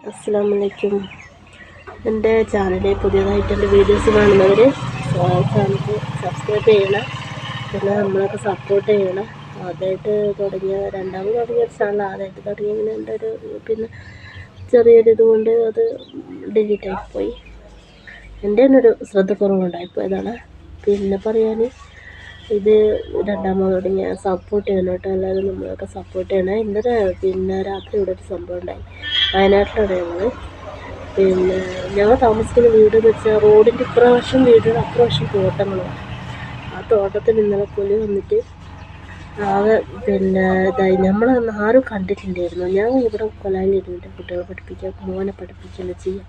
അസ്സലാമു അലൈക്കും. എൻ്റെ ചാനലിൽ പുതിയതായിട്ട് എൻ്റെ വീഡിയോസ് കാണുന്നവർ ചാനൽ സബ്സ്ക്രൈബ് ചെയ്യണം, പിന്നെ നമ്മളൊക്കെ സപ്പോർട്ട് ചെയ്യണം. ആദ്യമായിട്ട് രണ്ടാമത് തുടങ്ങിയ ഒരു ചാനൽ, ആദ്യമായിട്ട് തുടങ്ങിയതിന് എൻ്റെ ഒരു പിന്നെ ചെറിയൊരു ഇതുകൊണ്ട് അത് ഡിലീറ്റ് ആയിപ്പോയി. എൻ്റെ തന്നെ ഒരു ശ്രദ്ധക്കുറവുണ്ടായിപ്പോയതാണ്. പിന്നെ പറയാൻ ഇത് രണ്ടാമത് തുടങ്ങിയ സപ്പോർട്ട് ചെയ്യണം കേട്ടോ, എല്ലാവരും നമ്മളൊക്കെ സപ്പോർട്ട് ചെയ്യണം. ഇന്നലെ പിന്നെ രാത്രി ഇവിടെ ഒരു സംഭവം ഉണ്ടായി. വയനാട്ടിലാണ് പിന്നെ ഞങ്ങൾ താമസിക്കുന്ന വീട് എന്ന് വെച്ചാൽ റോഡിൻ്റെ ഇപ്രാവശ്യം വീടിൻ്റെ അപ്രാവശ്യം തോട്ടങ്ങളാണ്. ആ തോട്ടത്തിൽ ഇന്നലെ പുലി വന്നിട്ട് ആകെ പിന്നെ ഇതായി. നമ്മൾ ആരും കണ്ടിട്ടില്ലായിരുന്നു. ഞാൻ ഇവിടെ കൊലായിലിരുന്നിട്ട് കുട്ടികളെ പഠിപ്പിക്കുക, മോനെ പഠിപ്പിക്കുകയല്ല ചെയ്യുക.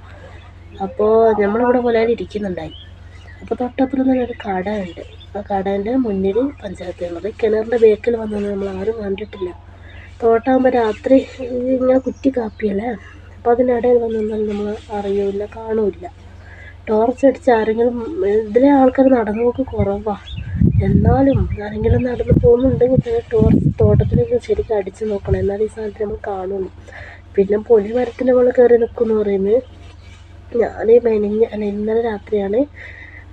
അപ്പോൾ നമ്മളിവിടെ കൊലായിൽ ഇരിക്കുന്നുണ്ടായി. അപ്പോൾ തൊട്ടപ്പുറം തന്നെ ഒരു കട ഉണ്ട്. ആ കടേൻ്റെ മുന്നിൽ പഞ്ചായത്ത് കിണർ, കിണറിൻ്റെ ബേക്കിൽ വന്നത് നമ്മൾ ആരും കണ്ടിട്ടില്ല. തോട്ടാകുമ്പോൾ രാത്രി ഇങ്ങനെ കുറ്റി കാപ്പിയല്ലേ, അപ്പോൾ അതിനിടയിൽ വന്നാൽ നമ്മൾ അറിയില്ല, കാണൂല്ല. ടോർച്ച് അടിച്ച് ആരെങ്കിലും ഇതിലെ ആൾക്കാർ നടന്നു പോക്ക് കുറവാണ്. എന്നാലും ആരെങ്കിലും നടന്ന് പോകുന്നുണ്ടെങ്കിൽ തന്നെ ടോർച്ച് തോട്ടത്തിലേക്ക് ശരിക്കും അടിച്ച് നോക്കണം, എന്നാൽ ഈ സാധനത്തിൽ നമ്മൾ കാണുള്ളൂ. പിന്നെ പൊലി മരത്തിൻ്റെ മുകളിൽ കയറി നിൽക്കുമെന്ന് പറയുന്നത് ഇന്നലെ രാത്രിയാണ്.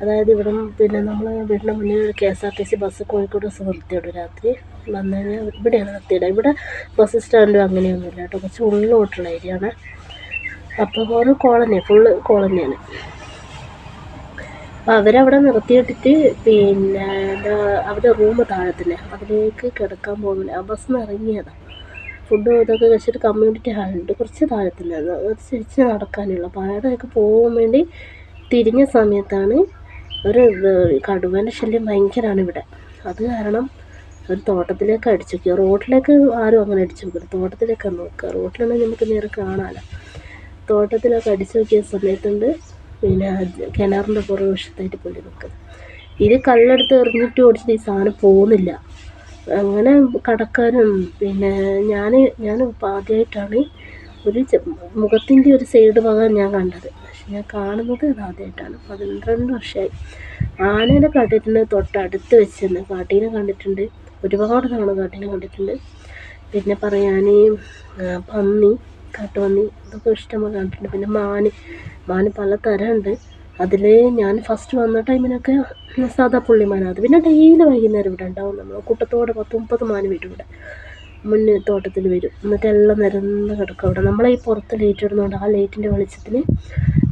അതായത് ഇവിടെ പിന്നെ നമ്മൾ വീടിൻ്റെ മുന്നിൽ KSRTC ബസ് കോഴിക്കോട് ബസ് നിർത്തിയിടും. രാത്രി വന്നു കഴിഞ്ഞാൽ ഇവിടെയാണ് നിർത്തിയിടുക. ഇവിടെ ബസ് സ്റ്റാൻഡും അങ്ങനെയൊന്നുമില്ല കേട്ടോ, കുറച്ച് ഉള്ളിലോട്ടുള്ള ഏരിയയാണ്. അപ്പോൾ ഒരു കോളനി, ഫുള്ള് കോളനിയാണ്. അപ്പോൾ അവരവിടെ നിർത്തിയിട്ടിട്ട് പിന്നെ അവിടെ റൂം താഴെ തന്നെ, അതിലേക്ക് കിടക്കാൻ പോകുന്നില്ല. ആ ബസ് നിന്ന് ഇറങ്ങിയതാണ്. ഫുഡ് ഇതൊക്കെ കഴിച്ചിട്ട് കമ്മ്യൂണിറ്റി ഹാളുണ്ട്, കുറച്ച് താഴെ തന്നെ, തിരിച്ച് നടക്കാനുള്ള. അപ്പോൾ അവിടെയൊക്കെ പോകാൻ വേണ്ടി തിരിഞ്ഞ സമയത്താണ് ഒരു കടുവേൻ്റെ ശല്യം ഭയങ്കരമാണ് ഇവിടെ. അത് കാരണം ഒരു തോട്ടത്തിലേക്ക് അടിച്ചു നോക്കിയ. റോഡിലേക്ക് ആരും അങ്ങനെ അടിച്ചു നോക്കില്ല, തോട്ടത്തിലേക്കാണ് നോക്കുക. റോഡിലാണെങ്കിൽ നമുക്ക് നേരെ കാണാമല്ലോ. തോട്ടത്തിലൊക്കെ അടിച്ചു നോക്കിയ സമയത്തുണ്ട് പിന്നെ കിണറിൻ്റെ പുറകുവശത്തായിട്ട് പുലി നിൽക്കുന്നത്. ഇത് കല്ലെടുത്ത് എറിഞ്ഞിട്ട് ഓടിച്ചിട്ട് ഈ സാധനം പോകുന്നില്ല. അങ്ങനെ കടക്കാനും പിന്നെ ഞാൻ ആദ്യമായിട്ടാണ് ഒരു മുഖത്തിൻ്റെ ഒരു സൈഡ് ഭാഗം ഞാൻ കണ്ടത്. പക്ഷെ ഞാൻ കാണുന്നത് അത് ആദ്യമായിട്ടാണ്. 12 വർഷമായി. ആനേനെ കണ്ടിട്ടുണ്ട്, തൊട്ടടുത്ത് വെച്ച് തന്നെ കാട്ടീനെ കണ്ടിട്ടുണ്ട്, ഒരുപാട് തവണ കാട്ടീനെ കണ്ടിട്ടുണ്ട്. പിന്നെ പറയാൻ പന്നി, കാട്ടുപന്നി, ഇതൊക്കെ ഇഷ്ടമായി കണ്ടിട്ടുണ്ട്. പിന്നെ മാന് പല തരമുണ്ട്. അതിൽ ഞാൻ ഫസ്റ്റ് വന്ന ടൈമിനൊക്കെ സാധാ പുള്ളിമാന, അത് പിന്നെ ഡെയിലി വൈകുന്നേരം ഇവിടെ ഉണ്ടാവും. നമ്മൾ കൂട്ടത്തോടെ 10-30 മാന് വരും ഇവിടെ മുന്നേ തോട്ടത്തിൽ വരും. എന്നിട്ട് എല്ലാം നിരന്ന് കിടക്കും അവിടെ. നമ്മളെ ഈ പുറത്ത് ലൈറ്റ് ഇടുന്നതുകൊണ്ട് ആ ലൈറ്റിൻ്റെ വെളിച്ചത്തിന്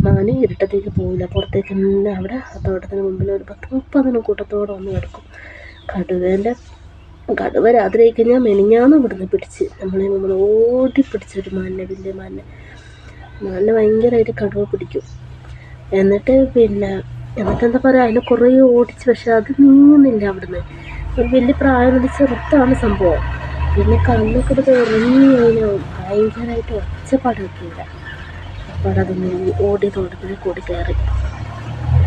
മാന് ഇരുട്ടത്തേക്ക് പോകില്ല, പുറത്തേക്ക് തന്നെ അവിടെ ആ തോട്ടത്തിന് മുമ്പിൽ ഒരു 10-30 കൂട്ടത്തോടെ വന്ന് കിടക്കും. കടുവ രാത്രി ആയി കഴിഞ്ഞാൽ മെനിഞ്ഞാന്ന് ഇവിടുന്ന് പിടിച്ച് നമ്മൾ ഓടിപ്പിടിച്ചൊരു മാനിനെ, വലിയ മാനിനെ ഭയങ്കരമായിട്ട് കടുവ പിടിക്കും. എന്നിട്ട് എന്താ പറയുക, അതിനെ കുറേ ഓടിച്ച്, പക്ഷെ അത് നീങ്ങുന്നില്ല അവിടുന്ന്. ഒരു വലിയ പ്രായം ചെറുത്താണ് സംഭവം. പിന്നെ കണ്ണൊക്കെ എടുത്ത് ഇറങ്ങി കഴിഞ്ഞാൽ ഭയങ്കരമായിട്ട് ഒച്ചപ്പാടൊക്കെയില്ല. അപ്പോൾ അത് ഓടി തോട്ടത്തിൽ കൂടി കയറി.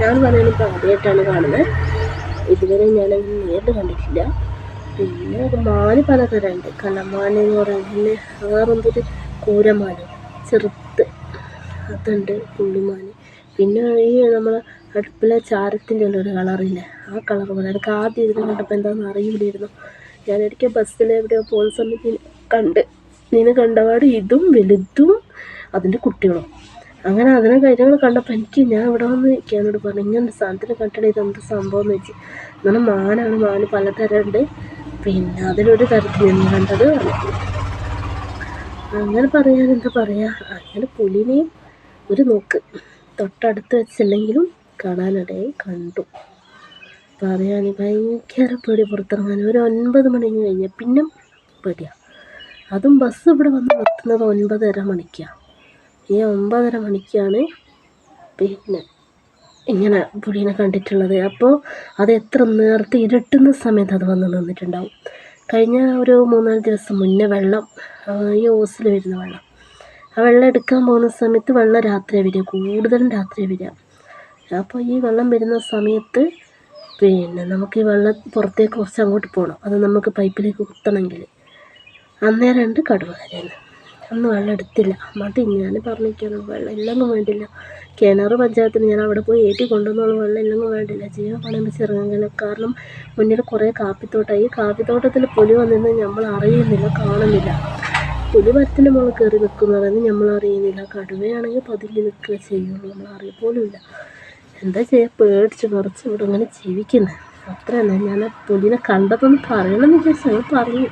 ഞാൻ പറയുന്നത് ഇപ്പോൾ ആദ്യമായിട്ടാണ് കാണുന്നത്. ഇതുവരെ ഞാനങ്ങനെ നേരിട്ട് കണ്ടിട്ടില്ല. പിന്നെ ഒരു മാന് പലതരമുണ്ട്. കലമാനെന്ന് പറയുന്നത്, വേറെന്തൊരു കൂരമാന് ചെറുത്ത്, അതുണ്ട്, പുള്ളിമാന്. പിന്നെ ഈ നമ്മളെ അടുപ്പിലെ ചാരത്തിൻ്റെ ഒരു കളറില്ലേ, ആ കളർ പോലെ. എനിക്ക് ആദ്യം ഇതിനെ കണ്ടപ്പോൾ എന്താണെന്ന് അറിയില്ലായിരുന്നു. ഞാനൊരിക്കൽ ബസ്സിൽ എവിടെയോ പോകുന്ന സമയത്ത് ഇതിനെ കണ്ടപാട് ഇതും വലുതും അതിൻ്റെ കുട്ടികളും. അങ്ങനെ അതിനെ കാര്യങ്ങൾ കണ്ടപ്പോൾ ഞാൻ ഇവിടെ വന്ന് എന്നോട് പറഞ്ഞു, ഇങ്ങനെ സാധനത്തിന് കണ്ടിട്ട് ഇതെന്ത് സംഭവം എന്ന് വെച്ച്. അങ്ങനെ മാന് പലതരമുണ്ട്. പിന്നെ അതിലൊരു തരത്തിൽ നിന്ന് കണ്ടത്. അങ്ങനെ പറയാൻ എന്താ പറയുക, അങ്ങനെ പുലിനെയും ഒരു നോക്ക് തൊട്ടടുത്ത് വെച്ചില്ലെങ്കിലും കാണാനിടയിൽ കണ്ടു. പറയാൻ ഭയങ്കര പേടി, പുറത്തിറങ്ങാൻ. ഒരു 9 മണി കഴിഞ്ഞാൽ പിന്നെ പേടിയാണ്. അതും ബസ് ഇവിടെ വന്ന് നിർത്തുന്നത് 9:30 മണിക്കാണ്. ഈ 9:30 മണിക്കാണ് പിന്നെ ഇങ്ങനെ പുലിനെ കണ്ടിട്ടുള്ളത്. അപ്പോൾ അത് എത്ര നേരത്തെ ഇരുട്ടുന്ന സമയത്ത് അത് വന്ന് നിന്നിട്ടുണ്ടാവും. കഴിഞ്ഞ ഒരു 3-4 ദിവസം മുന്നേ വെള്ളം, ഈ ഓസിൽ വരുന്ന വെള്ളം, ആ വെള്ളം എടുക്കാൻ പോകുന്ന സമയത്ത് വെള്ളം രാത്രിയാണ് വരിക, കൂടുതലും രാത്രിയാണ് വരിക. അപ്പോൾ ഈ വെള്ളം വരുന്ന സമയത്ത് നമുക്ക് ഈ വെള്ളം പുറത്തേക്ക് കുറച്ച് അങ്ങോട്ട് പോകണം. അത് നമുക്ക് പൈപ്പിലേക്ക് കുത്തണമെങ്കിൽ. അന്നേരം ഉണ്ട് കടുവ കരയുന്നത്. അന്ന് വെള്ളം എടുത്തില്ല, മതി. ഞാൻ പറഞ്ഞിരിക്കുന്നു, വെള്ളം ഇല്ലെന്നും വേണ്ടില്ല. കിണർ പഞ്ചായത്തിന് ഞാൻ അവിടെ പോയി ഏറ്റി കൊണ്ടുവന്നുള്ള വെള്ളം ഇല്ലെന്നും വേണ്ടില്ല, ജീവൻ പണയം വെച്ച് ഇറങ്ങാൻ. കാരണം മുന്നിൽ കുറേ കാപ്പിത്തോട്ടമായി. ഈ കാപ്പിത്തോട്ടത്തിൽ പുലി വന്നിരുന്ന് നമ്മൾ അറിയുന്നില്ല, കാണുന്നില്ല. പുലി മരത്തിൻ്റെ മുകളിൽ കയറി നിൽക്കുന്നതെന്ന് നമ്മൾ അറിയുന്നില്ല. കടുവയാണെങ്കിൽ പതുങ്ങി നിൽക്കുക ചെയ്യുള്ളൂ, നമ്മൾ അറിയപ്പോലുമില്ല. എന്താ ചെയ്യുക, പേടിച്ച് കുറച്ച് ഇവിടെ ഇങ്ങനെ ജീവിക്കുന്നത്. അത്ര തന്നെ. ഞാൻ ആ പുലിനെ കണ്ടതൊന്ന് പറയണമെന്ന് വിചാരിച്ചു, അത് പറഞ്ഞു.